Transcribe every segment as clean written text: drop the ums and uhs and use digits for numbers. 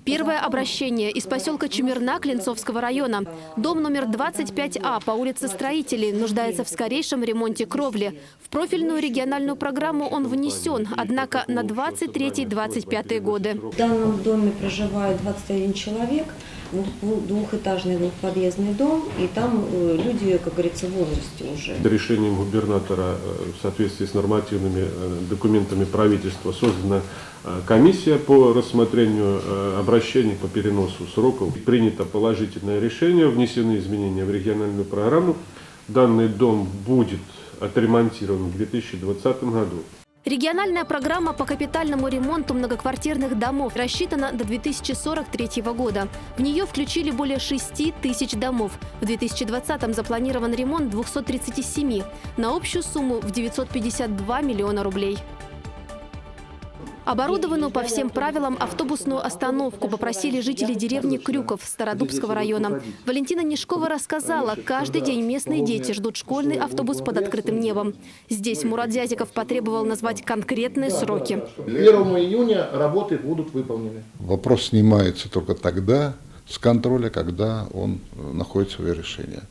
Первое обращение из поселка Чумерна Клинцовского района. Дом номер 25А по улице Строителей нуждается в скорейшем ремонте кровли. В профильную региональную программу он внесен, однако на 23-25 годы. В данном доме проживает 21 человек, двухэтажный двухподъездный дом, и там люди, как говорится, в возрасте уже. Решением губернатора в соответствии с нормативными документами правительства создана комиссия по рассмотрению обращений по переносу сроков. Принято положительное решение, внесены изменения в региональную программу. Данный дом будет отремонтирован в 2020 году. Региональная программа по капитальному ремонту многоквартирных домов рассчитана до 2043 года. В нее включили более 6 тысяч домов. В 2020-м запланирован ремонт 237 на общую сумму в 952 миллиона рублей. Оборудованную по всем правилам автобусную остановку попросили жители деревни Крюков Стародубского района. Валентина Нишкова рассказала, каждый день местные дети ждут школьный автобус под открытым небом. Здесь Мурат Зязиков потребовал назвать конкретные сроки. 1 июня работы будут выполнены. Вопрос снимается только тогда с контроля, когда он находит свое решение.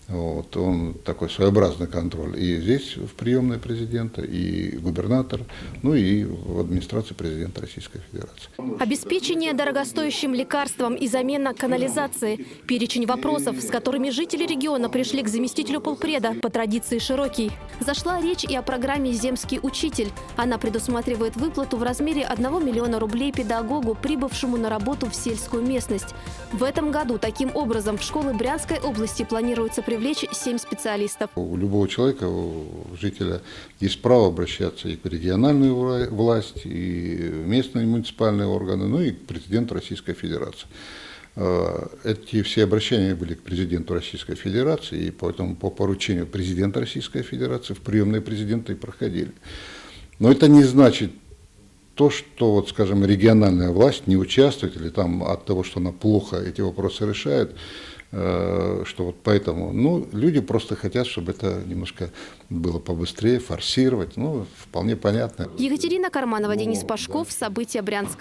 Вот, он такой своеобразный контроль и здесь в приемной президента, и губернатор, ну и в администрации президента Российской Федерации. Обеспечение дорогостоящим лекарством и замена канализации. Перечень вопросов, с которыми жители региона пришли к заместителю полпреда, по традиции широкий. Зашла речь и о программе «Земский учитель». Она предусматривает выплату в размере 1 миллиона рублей педагогу, прибывшему на работу в сельскую местность. В этом году таким образом в школы Брянской области планируется привлечь 7 специалистов. У любого человека, у жителя есть право обращаться и к региональной власти, и в местные муниципальные органы, ну и к президенту Российской Федерации. Эти все обращения были к президенту Российской Федерации, и поэтому по поручению президента Российской Федерации в приемные президента и проходили. Но это не значит то, что, вот, скажем, региональная власть не участвует, или там от того, что она плохо эти вопросы решает, что вот поэтому, ну, люди просто хотят, чтобы это немножко было побыстрее, форсировать, ну, вполне понятно. Екатерина Карманова, Денис Пашков. События Брянск.